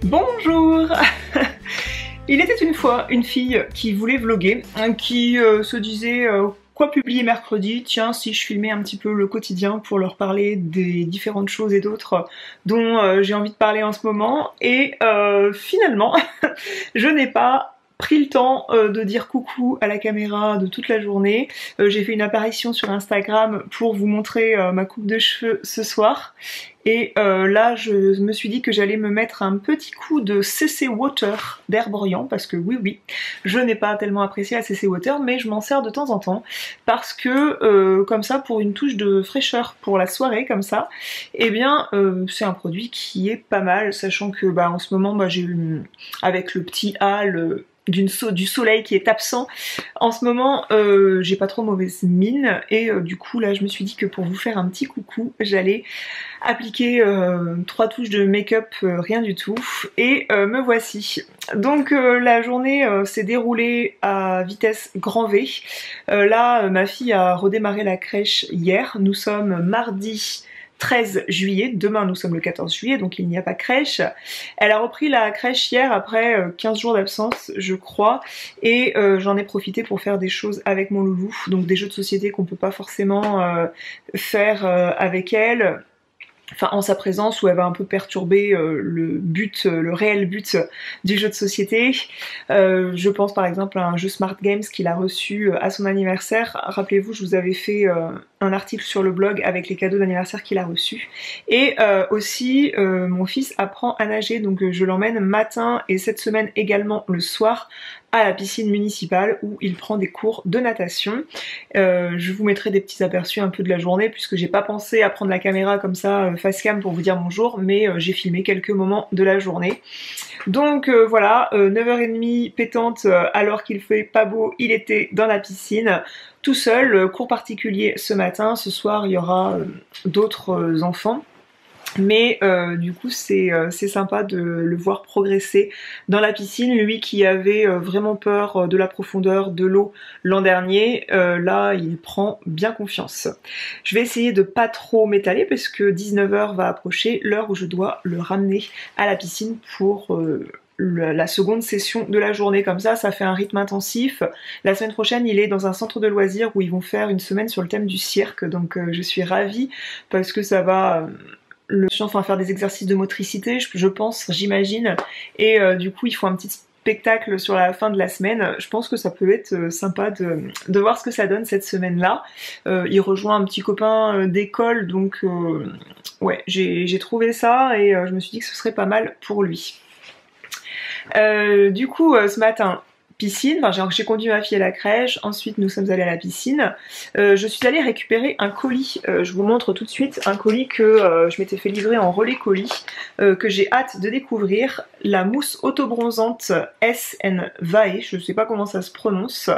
Bonjour. Il était une fois une fille qui voulait vlogger, qui se disait quoi publier mercredi, tiens si je filmais un petit peu le quotidien pour leur parler des différentes choses et d'autres dont j'ai envie de parler en ce moment, et finalement je n'ai pas pris le temps de dire coucou à la caméra de toute la journée. J'ai fait une apparition sur Instagram pour vous montrer ma coupe de cheveux ce soir. Et là, je me suis dit que j'allais me mettre un petit coup de CC Water d'Herborian, parce que oui, je n'ai pas tellement apprécié la CC Water, mais je m'en sers de temps en temps, parce que comme ça, pour une touche de fraîcheur pour la soirée, comme ça, eh bien, c'est un produit qui est pas mal, sachant que en ce moment, j'ai eu, avec le petit hâle du soleil qui est absent en ce moment, j'ai pas trop mauvaise mine, et du coup là je me suis dit que pour vous faire un petit coucou j'allais appliquer 3 touches de make-up, rien du tout, et me voici. Donc la journée s'est déroulée à vitesse grand V. Là ma fille a redémarré la crèche hier, nous sommes mardi 13 juillet, demain nous sommes le 14 juillet, donc il n'y a pas crèche. Elle a repris la crèche hier après 15 jours d'absence je crois, et j'en ai profité pour faire des choses avec mon loulou, donc des jeux de société qu'on peut pas forcément faire avec elle, enfin en sa présence, où elle va un peu perturber le réel but du jeu de société. Je pense par exemple à un jeu Smart Games qu'il a reçu à son anniversaire. Rappelez-vous, je vous avais fait un article sur le blog avec les cadeaux d'anniversaire qu'il a reçus. Et aussi mon fils apprend à nager, donc je l'emmène matin et cette semaine également le soir à la piscine municipale où il prend des cours de natation. Je vous mettrai des petits aperçus un peu de la journée, puisque j'ai pas pensé à prendre la caméra comme ça face cam pour vous dire bonjour, mais j'ai filmé quelques moments de la journée. Donc voilà, 9h30 pétante, alors qu'il fait pas beau, il était dans la piscine tout seul, cours particulier ce matin. Ce soir il y aura d'autres enfants. Mais du coup c'est sympa de le voir progresser dans la piscine, lui qui avait vraiment peur de la profondeur de l'eau l'an dernier, là il prend bien confiance. Je vais essayer de pas trop m'étaler parce que 19h va approcher, l'heure où je dois le ramener à la piscine pour la seconde session de la journée. Comme ça fait un rythme intensif. La semaine prochaine il est dans un centre de loisirs où ils vont faire une semaine sur le thème du cirque, donc je suis ravie parce que ça va faire des exercices de motricité, je pense, j'imagine, et du coup il faut un petit spectacle sur la fin de la semaine. Je pense que ça peut être sympa de voir ce que ça donne cette semaine-là. Il rejoint un petit copain d'école, donc ouais, j'ai trouvé ça et je me suis dit que ce serait pas mal pour lui. Du coup, ce matin, piscine, enfin j'ai conduit ma fille à la crèche, ensuite nous sommes allés à la piscine. Je suis allée récupérer un colis, je vous montre tout de suite un colis que je m'étais fait livrer en relais colis, que j'ai hâte de découvrir, la mousse autobronzante SN Vae, je sais pas comment ça se prononce,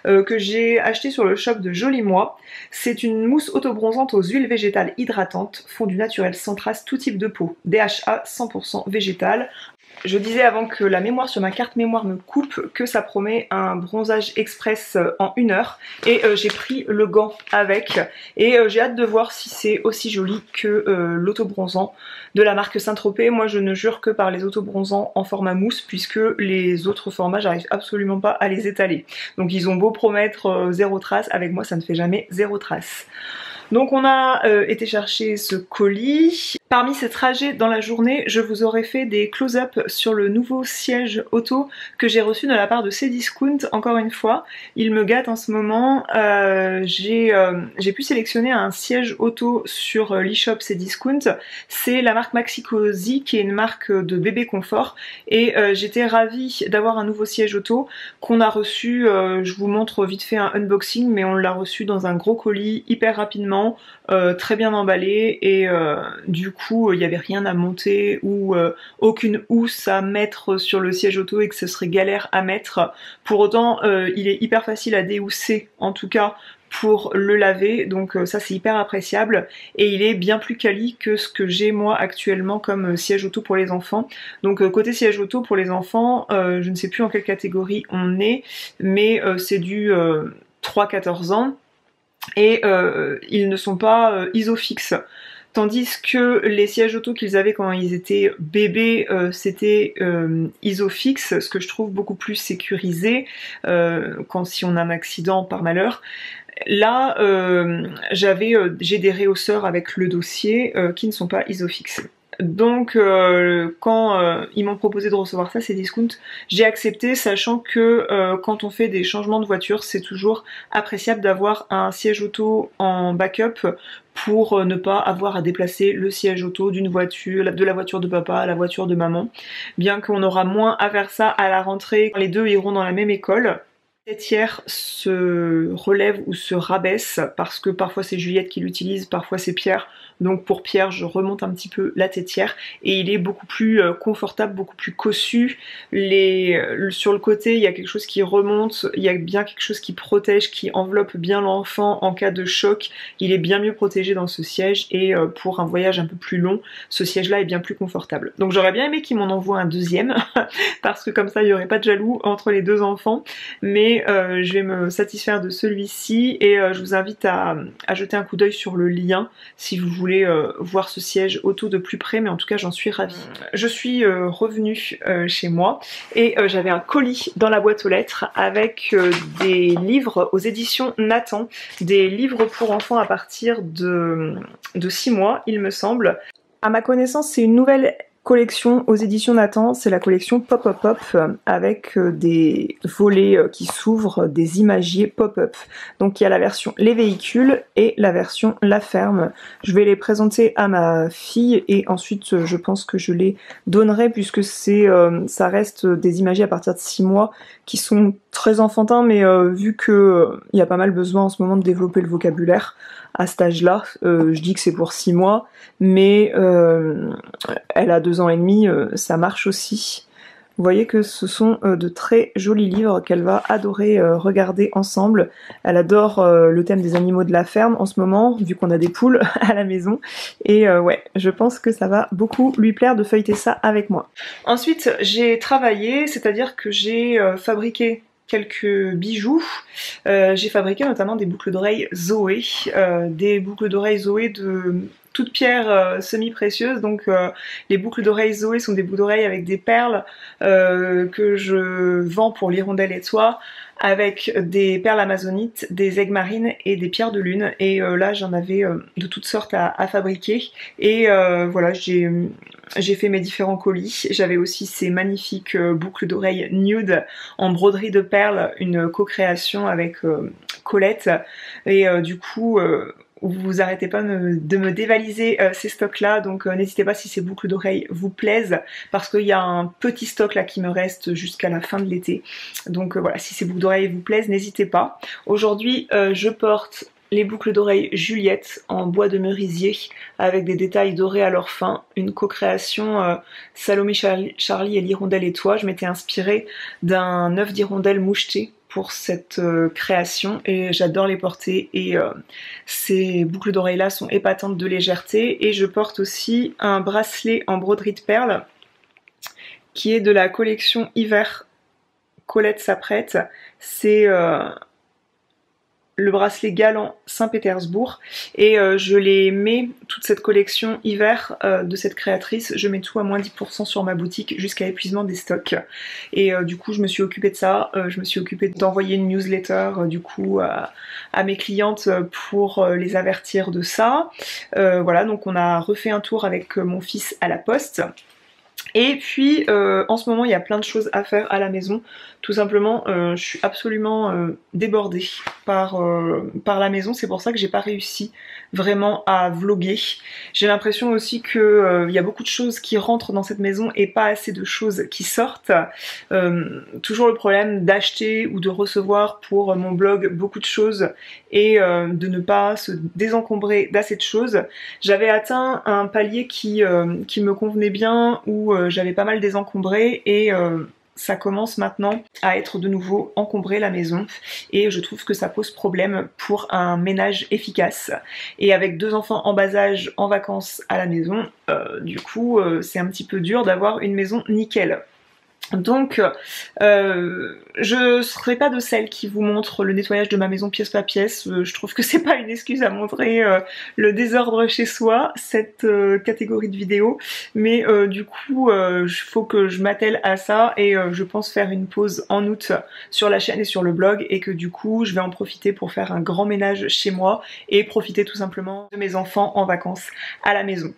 que j'ai acheté sur le shop de Joli Moi. C'est une mousse autobronzante aux huiles végétales hydratantes, fondu naturel sans trace, tout type de peau, DHA 100% végétal. Je disais avant que la mémoire sur ma carte mémoire me coupe que ça promet un bronzage express en 1 heure, et j'ai pris le gant avec, et j'ai hâte de voir si c'est aussi joli que l'autobronzant de la marque Saint-Tropez. Moi je ne jure que par les autobronzants en format mousse, puisque les autres formats j'arrive absolument pas à les étaler. Donc ils ont beau promettre zéro trace, avec moi ça ne fait jamais zéro trace. Donc on a été chercher ce colis. Parmi ces trajets dans la journée, je vous aurais fait des close-up sur le nouveau siège auto que j'ai reçu de la part de Cdiscount. Encore une fois, il me gâte en ce moment. J'ai pu sélectionner un siège auto sur l'e-shop Cdiscount. C'est la marque Maxi-Cosi, qui est une marque de bébé confort, et j'étais ravie d'avoir un nouveau siège auto qu'on a reçu. Je vous montre vite fait un unboxing, mais on l'a reçu dans un gros colis hyper rapidement, très bien emballé, et du coup il n'y avait rien à monter ou aucune housse à mettre sur le siège auto et que ce serait galère à mettre. Pour autant il est hyper facile à déhousser, en tout cas pour le laver, donc ça c'est hyper appréciable, et il est bien plus quali que ce que j'ai moi actuellement comme siège auto pour les enfants. Donc côté siège auto pour les enfants, je ne sais plus en quelle catégorie on est, mais c'est du 3-14 ans, et ils ne sont pas isofixes. Tandis que les sièges auto qu'ils avaient quand ils étaient bébés, c'était Isofix, ce que je trouve beaucoup plus sécurisé quand si on a un accident par malheur. Là, j'ai des réhausseurs avec le dossier qui ne sont pas Isofix. Donc quand ils m'ont proposé de recevoir ça, c'est Discount, j'ai accepté, sachant que quand on fait des changements de voiture, c'est toujours appréciable d'avoir un siège auto en backup pour ne pas avoir à déplacer le siège auto d'une voiture, de la voiture de papa à la voiture de maman, bien qu'on aura moins à faire ça à la rentrée, les deux iront dans la même école. La têtière se relève ou se rabaisse parce que parfois c'est Juliette qui l'utilise, parfois c'est Pierre. Donc pour Pierre, je remonte un petit peu la têtière et il est beaucoup plus confortable, beaucoup plus cossu. Sur le côté, il y a quelque chose qui remonte, il y a bien quelque chose qui protège, qui enveloppe bien l'enfant en cas de choc. Il est bien mieux protégé dans ce siège et pour un voyage un peu plus long, ce siège-là est bien plus confortable. Donc j'aurais bien aimé qu'il m'en envoie un deuxième parce que comme ça, il n'y aurait pas de jaloux entre les deux enfants. Mais je vais me satisfaire de celui-ci et je vous invite à jeter un coup d'œil sur le lien si vous voulez voir ce siège auto de plus près, mais en tout cas j'en suis ravie. Je suis revenue chez moi et j'avais un colis dans la boîte aux lettres avec des livres aux éditions Nathan, des livres pour enfants à partir de 6 mois il me semble. À ma connaissance, c'est une nouvelle collection aux éditions Nathan, c'est la collection Pop-Up avec des volets qui s'ouvrent, des imagiers pop-up. Donc il y a la version les véhicules et la version la ferme. Je vais les présenter à ma fille et ensuite je pense que je les donnerai puisque ça reste des imagiers à partir de 6 mois qui sont très enfantins, mais vu que il y a pas mal besoin en ce moment de développer le vocabulaire à cet âge-là, je dis que c'est pour 6 mois, mais elle a 2 ans et demi, ça marche aussi. Vous voyez que ce sont de très jolis livres qu'elle va adorer regarder ensemble. Elle adore le thème des animaux de la ferme en ce moment, vu qu'on a des poules à la maison. Et ouais, je pense que ça va beaucoup lui plaire de feuilleter ça avec moi. Ensuite, j'ai travaillé, c'est-à-dire que j'ai fabriqué quelques bijoux. J'ai fabriqué notamment des boucles d'oreilles Zoé, de toutes pierres semi-précieuses. Donc les boucles d'oreilles Zoé sont des boucles d'oreilles avec des perles que je vends pour l'hirondelle et toi, avec des perles amazonites, des aigues marines et des pierres de lune. Et là j'en avais de toutes sortes à fabriquer. Et voilà, j'ai fait mes différents colis. J'avais aussi ces magnifiques boucles d'oreilles nude en broderie de perles, une co-création avec Colette. Et du coup, vous arrêtez pas de me dévaliser ces stocks là, donc n'hésitez pas si ces boucles d'oreilles vous plaisent, parce qu'il y a un petit stock là qui me reste jusqu'à la fin de l'été. Donc voilà, si ces boucles d'oreilles vous plaisent, n'hésitez pas. Aujourd'hui, je porte les boucles d'oreilles Juliette en bois de merisier avec des détails dorés à leur fin, une co-création Salomé Charlie et l'hirondelle et toi. Je m'étais inspirée d'un œuf d'hirondelle moucheté pour cette création et j'adore les porter et ces boucles d'oreilles là sont épatantes de légèreté. Et je porte aussi un bracelet en broderie de perles qui est de la collection hiver Colette s'apprête. C'est le bracelet galant Saint-Pétersbourg et je les mets, toute cette collection hiver de cette créatrice, je mets tout à moins 10% sur ma boutique jusqu'à épuisement des stocks. Et du coup je me suis occupée de ça, je me suis occupée d'envoyer une newsletter du coup à mes clientes pour les avertir de ça. Voilà, donc on a refait un tour avec mon fils à la poste. Et puis en ce moment il y a plein de choses à faire à la maison. Tout simplement je suis absolument débordée par la maison. C'est pour ça que j'ai pas réussi vraiment à vlogger. J'ai l'impression aussi que y a beaucoup de choses qui rentrent dans cette maison et pas assez de choses qui sortent. Toujours le problème d'acheter ou de recevoir pour mon blog beaucoup de choses et de ne pas se désencombrer d'assez de choses. J'avais atteint un palier qui me convenait bien, où j'avais pas mal désencombré et ça commence maintenant à être de nouveau encombré la maison et je trouve que ça pose problème pour un ménage efficace. Et avec 2 enfants en bas âge en vacances à la maison, du coup c'est un petit peu dur d'avoir une maison nickel. Donc je serai pas de celle qui vous montre le nettoyage de ma maison pièce par pièce. Je trouve que c'est pas une excuse à montrer le désordre chez soi, cette catégorie de vidéos, mais du coup il faut que je m'attelle à ça et je pense faire une pause en août sur la chaîne et sur le blog, et que du coup je vais en profiter pour faire un grand ménage chez moi et profiter tout simplement de mes enfants en vacances à la maison.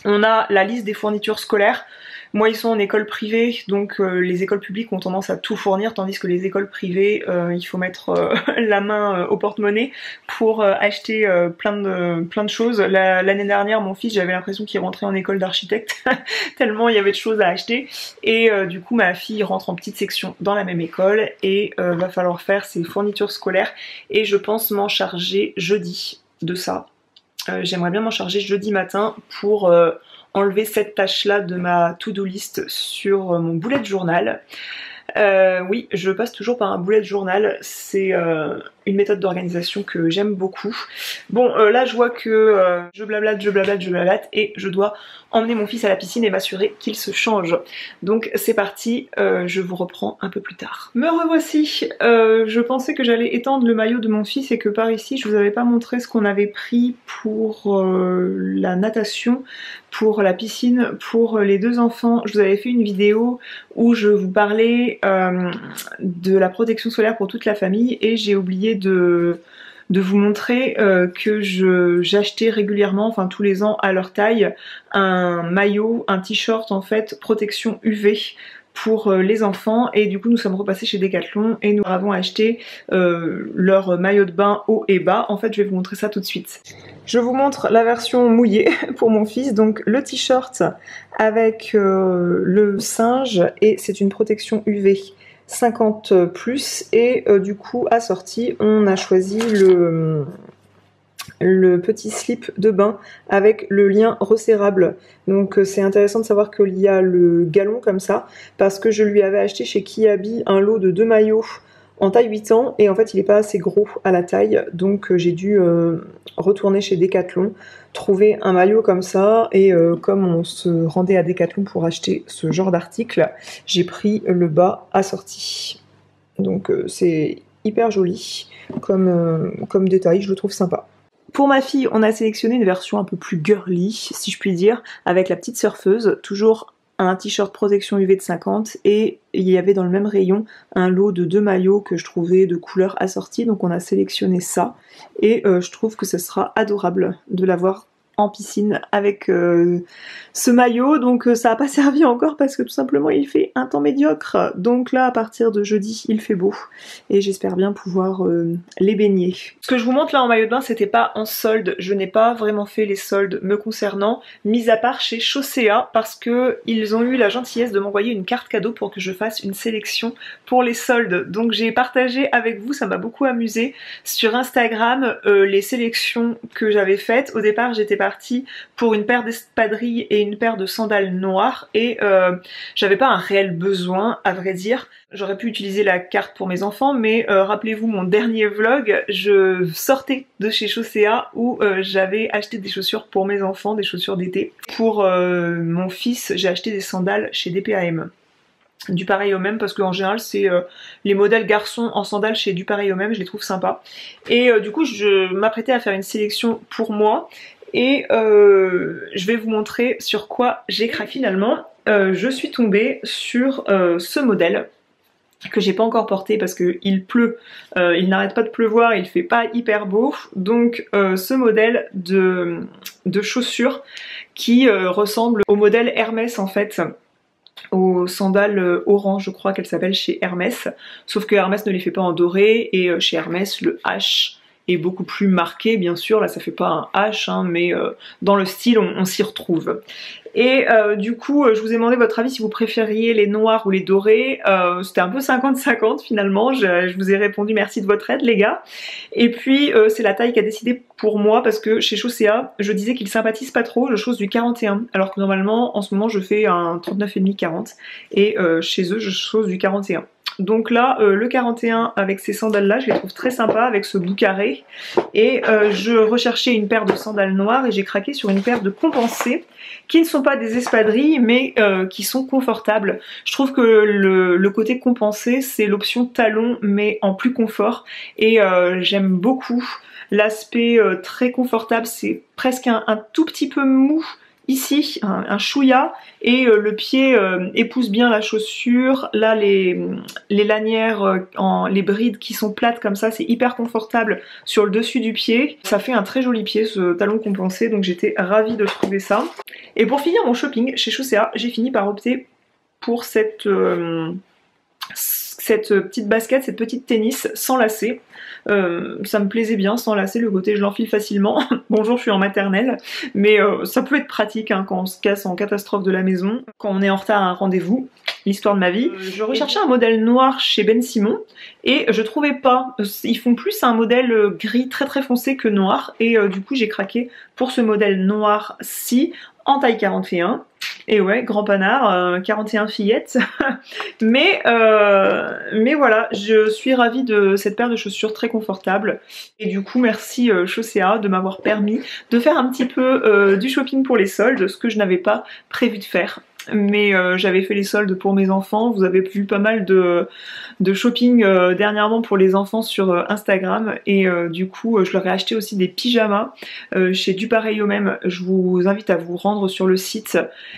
On a la liste des fournitures scolaires. Moi, ils sont en école privée, donc les écoles publiques ont tendance à tout fournir, tandis que les écoles privées, il faut mettre la main au porte-monnaie pour acheter plein de choses. L'année dernière, mon fils, j'avais l'impression qu'il rentrait en école d'architecte, tellement il y avait de choses à acheter. Et du coup, ma fille rentre en petite section dans la même école et va falloir faire ses fournitures scolaires. Et je pense m'en charger jeudi de ça. J'aimerais bien m'en charger jeudi matin pour enlever cette tâche-là de ma to-do list sur mon bullet journal. Oui, je passe toujours par un bullet journal, c'est une méthode d'organisation que j'aime beaucoup. Bon, là je vois que je blablate et je dois emmener mon fils à la piscine et m'assurer qu'il se change. Donc c'est parti, je vous reprends un peu plus tard. Me revoici. Je pensais que j'allais étendre le maillot de mon fils et que par ici je vous avais pas montré ce qu'on avait pris pour la natation, pour la piscine, pour les deux enfants. Je vous avais fait une vidéo où je vous parlais de la protection solaire pour toute la famille, et j'ai oublié de vous montrer que j'achetais régulièrement, enfin tous les ans à leur taille, un maillot, un t-shirt en fait, protection UV pour les enfants, et du coup nous sommes repassés chez Decathlon et nous avons acheté leur maillot de bain haut et bas. En fait je vais vous montrer ça tout de suite. Je vous montre la version mouillée pour mon fils, donc le t-shirt avec le singe, et c'est une protection UV 50+, et du coup assorti on a choisi le petit slip de bain avec le lien resserrable. Donc c'est intéressant de savoir qu'il y a le galon comme ça, parce que je lui avais acheté chez Kiabi un lot de 2 maillots en taille 8 ans, et en fait il n'est pas assez gros à la taille, donc j'ai dû retourner chez Decathlon, trouver un maillot comme ça, et comme on se rendait à Decathlon pour acheter ce genre d'article, j'ai pris le bas assorti. Donc c'est hyper joli comme détail, je le trouve sympa. Pour ma fille, on a sélectionné une version un peu plus girly, si je puis dire, avec la petite surfeuse, toujours un t-shirt protection UV de 50, et il y avait dans le même rayon un lot de 2 maillots que je trouvais de couleurs assorties, donc on a sélectionné ça, et je trouve que ce sera adorable de l'avoir en piscine avec ce maillot. Donc ça n'a pas servi encore parce que tout simplement il fait un temps médiocre, donc là à partir de jeudi il fait beau et j'espère bien pouvoir les baigner. Ce que je vous montre là en maillot de bain, c'était pas en solde, je n'ai pas vraiment fait les soldes me concernant, mis à part chez Chaussea, parce que ils ont eu la gentillesse de m'envoyer une carte cadeau pour que je fasse une sélection pour les soldes. Donc j'ai partagé avec vous, ça m'a beaucoup amusé, sur Instagram les sélections que j'avais faites. Au départ j'étais partie pour une paire d'espadrilles et une paire de sandales noires, et j'avais pas un réel besoin à vrai dire. J'aurais pu utiliser la carte pour mes enfants, mais rappelez-vous mon dernier vlog, je sortais de chez Chaussea où j'avais acheté des chaussures pour mes enfants, des chaussures d'été. Pour mon fils, j'ai acheté des sandales chez DPAM. Du pareil au même, parce qu'en général c'est les modèles garçons en sandales chez du pareil au même, je les trouve sympas. Et du coup je m'apprêtais à faire une sélection pour moi, et je vais vous montrer sur quoi j'ai craqué finalement. Je suis tombée sur ce modèle que j'ai pas encore porté parce que il pleut, il n'arrête pas de pleuvoir, il fait pas hyper beau, donc ce modèle de chaussures qui ressemble au modèle Hermès en fait, aux sandales orange, je crois qu'elle s'appelle chez Hermès, sauf que Hermès ne les fait pas en doré, et chez Hermès le H est beaucoup plus marqué, bien sûr, là ça fait pas un H, hein, mais dans le style on s'y retrouve. Et du coup je vous ai demandé votre avis si vous préfériez les noirs ou les dorés. C'était un peu 50-50 finalement, je vous ai répondu merci de votre aide les gars. Et puis c'est la taille qui a décidé pour moi, parce que chez Chaussea je disais qu'ils sympathisent pas trop, je chose du 41, alors que normalement en ce moment je fais un 39,5-40, et chez eux je chose du 41. Donc là, le 41 avec ces sandales là, je les trouve très sympas avec ce bout carré. Et je recherchais une paire de sandales noires et j'ai craqué sur une paire de compensées qui ne sont pas des espadrilles mais qui sont confortables. Je trouve que le côté compensé, c'est l'option talon mais en plus confort. Et j'aime beaucoup l'aspect très confortable, c'est presque un tout petit peu mou ici, un chouïa, et le pied épouse bien la chaussure. Là les lanières, les brides qui sont plates comme ça, c'est hyper confortable sur le dessus du pied. Ça fait un très joli pied ce talon compensé, donc j'étais ravie de trouver ça. Et pour finir mon shopping chez Chaussea, j'ai fini par opter pour cette petite basket, cette petite tennis sans lacets. Ça me plaisait bien sans lacets, le côté je l'enfile facilement. Bonjour, je suis en maternelle, mais ça peut être pratique hein, quand on se casse en catastrophe de la maison, quand on est en retard à un rendez-vous, l'histoire de ma vie. Je recherchais un modèle noir chez Ben Simon et je trouvais pas. Ils font plus un modèle gris très très foncé que noir et du coup j'ai craqué pour ce modèle noir-ci en taille 41. Et ouais, grand panard, 41 fillettes. mais voilà, je suis ravie de cette paire de chaussures très confortable. Et du coup, merci Chaussea de m'avoir permis de faire un petit peu du shopping pour les soldes, ce que je n'avais pas prévu de faire. Mais j'avais fait les soldes pour mes enfants. Vous avez vu pas mal de shopping dernièrement pour les enfants sur Instagram et du coup je leur ai acheté aussi des pyjamas chez Du Pareil au Même. Je vous invite à vous rendre sur le site.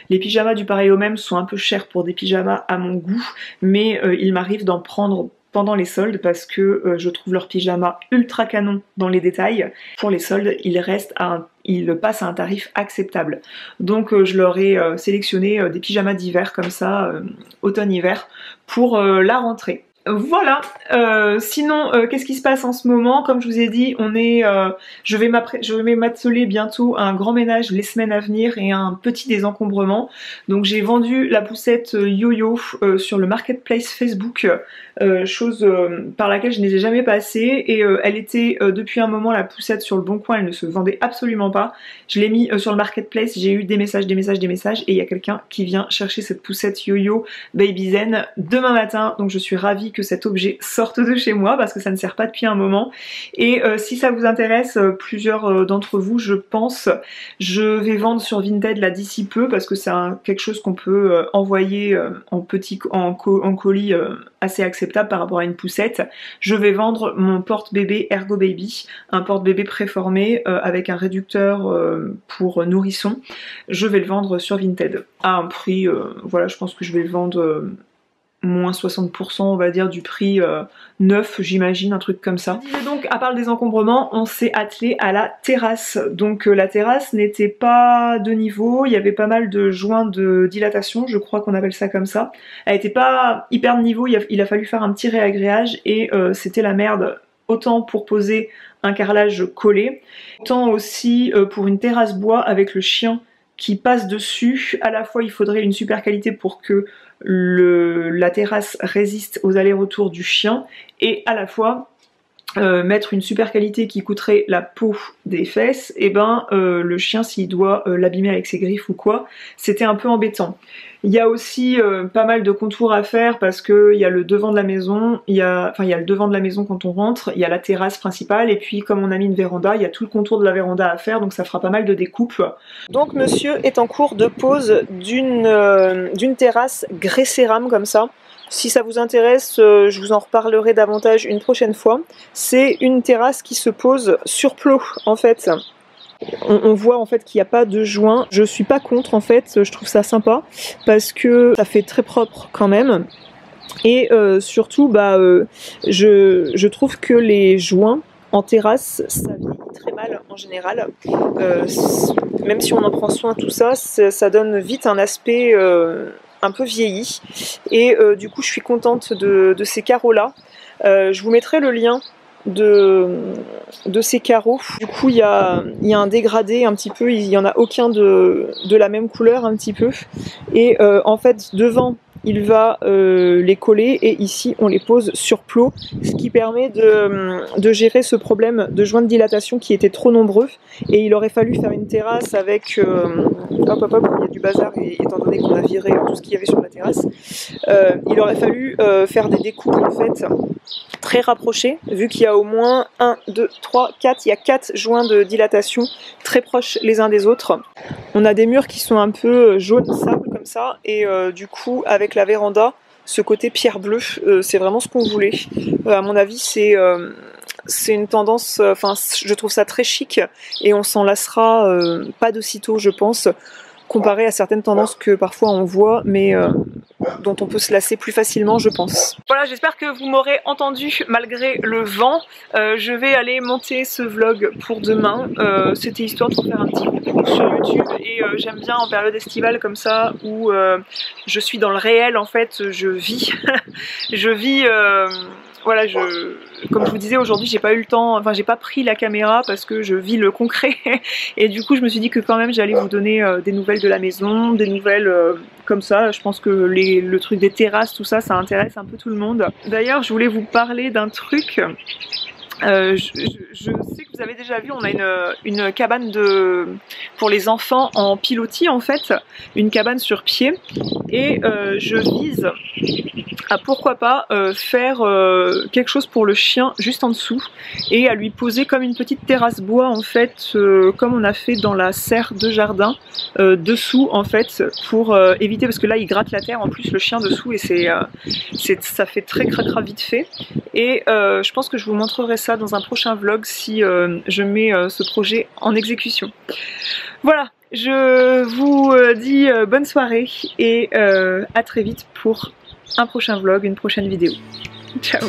Les pyjamas Du Pareil au Même sont un peu chers pour des pyjamas à mon goût, mais il m'arrive d'en prendre pendant les soldes parce que je trouve leurs pyjamas ultra canon dans les détails. Pour les soldes, ils passent à un tarif acceptable. Donc je leur ai sélectionné des pyjamas d'hiver comme ça, automne-hiver, pour la rentrée. Voilà, sinon qu'est-ce qui se passe en ce moment? Comme je vous ai dit, je vais m'atteler bientôt à un grand ménage les semaines à venir et à un petit désencombrement. Donc j'ai vendu la poussette Yo-Yo sur le marketplace Facebook, chose par laquelle je n'ai jamais passé et elle était depuis un moment la poussette sur le bon coin, elle ne se vendait absolument pas. Je l'ai mis sur le marketplace, j'ai eu des messages et il y a quelqu'un qui vient chercher cette poussette Yo-Yo Baby Zen demain matin, donc je suis ravie que cet objet sorte de chez moi parce que ça ne sert pas depuis un moment. Et si ça vous intéresse, plusieurs d'entre vous je pense, je vais vendre sur Vinted là d'ici peu parce que c'est quelque chose qu'on peut envoyer en colis assez acceptable par rapport à une poussette. Je vais vendre mon porte-bébé Ergo Baby, un porte-bébé préformé avec un réducteur pour nourrisson. Je vais le vendre sur Vinted à un prix, voilà, je pense que je vais le vendre moins 60% on va dire du prix neuf, j'imagine, un truc comme ça. Et donc à part le désencombrement, on s'est attelé à la terrasse. Donc la terrasse n'était pas de niveau, il y avait pas mal de joints de dilatation, je crois qu'on appelle ça comme ça. Elle était pas hyper de niveau, il a fallu faire un petit réagréage et c'était la merde, autant pour poser un carrelage collé, autant aussi pour une terrasse bois avec le chien qui passe dessus. À la fois il faudrait une super qualité pour que la terrasse résiste aux allers-retours du chien et à la fois mettre une super qualité qui coûterait la peau des fesses, et ben le chien s'il doit l'abîmer avec ses griffes ou quoi, c'était un peu embêtant. Il y a aussi pas mal de contours à faire parce que il y a le devant de la maison, il y a le devant de la maison quand on rentre, il y a la terrasse principale et puis comme on a mis une véranda, il y a tout le contour de la véranda à faire, donc ça fera pas mal de découpes. Donc monsieur est en cours de pose d'une terrasse grès cérame comme ça. Si ça vous intéresse, je vous en reparlerai davantage une prochaine fois. C'est une terrasse qui se pose sur plot en fait. On voit en fait qu'il n'y a pas de joint. Je suis pas contre en fait, je trouve ça sympa parce que ça fait très propre quand même. Et surtout, je trouve que les joints en terrasse, ça vieillit très mal en général. Même si on en prend soin, tout ça, ça donne vite un aspect un peu vieilli. Et du coup, je suis contente de ces carreaux-là. Je vous mettrai le lien de ces carreaux. Du coup il y a un dégradé un petit peu, il n'y en a aucun de la même couleur un petit peu et en fait devant il va les coller et ici on les pose sur plot, ce qui permet de gérer ce problème de joints de dilatation qui étaient trop nombreux et il aurait fallu faire une terrasse avec hop hop hop, il y a du bazar et étant donné qu'on a viré tout ce qu'il y avait sur la terrasse, il aurait fallu faire des découpes en fait très rapprochées vu qu'il y a au moins 1, 2, 3, 4, il y a 4 joints de dilatation très proches les uns des autres. On a des murs qui sont un peu jaune sable comme ça et du coup avec la véranda ce côté pierre bleue c'est vraiment ce qu'on voulait. À mon avis c'est une tendance, enfin je trouve ça très chic et on s'en lassera pas d'aussitôt je pense, comparé à certaines tendances que parfois on voit mais dont on peut se lasser plus facilement je pense. Voilà, j'espère que vous m'aurez entendu malgré le vent. Je vais aller monter ce vlog pour demain. C'était histoire de faire un petit coucou sur YouTube et j'aime bien en période estivale comme ça où je suis dans le réel en fait, je vis. Je vis voilà, comme je vous disais aujourd'hui, j'ai pas eu le temps, enfin j'ai pas pris la caméra parce que je vis le concret et du coup je me suis dit que quand même j'allais vous donner des nouvelles de la maison, des nouvelles comme ça. Je pense que le truc des terrasses, tout ça, ça intéresse un peu tout le monde. D'ailleurs, je voulais vous parler d'un truc. Je sais que vous avez déjà vu, on a une cabane pour les enfants en pilotis en fait, une cabane sur pied et je vise à pourquoi pas faire quelque chose pour le chien juste en dessous et à lui poser comme une petite terrasse bois en fait, comme on a fait dans la serre de jardin dessous en fait pour éviter, parce que là il gratte la terre en plus le chien dessous et ça fait très cracra vite fait et je pense que je vous montrerai ça dans un prochain vlog si je mets ce projet en exécution. Voilà, je vous dis bonne soirée et à très vite pour un prochain vlog, une prochaine vidéo. Ciao!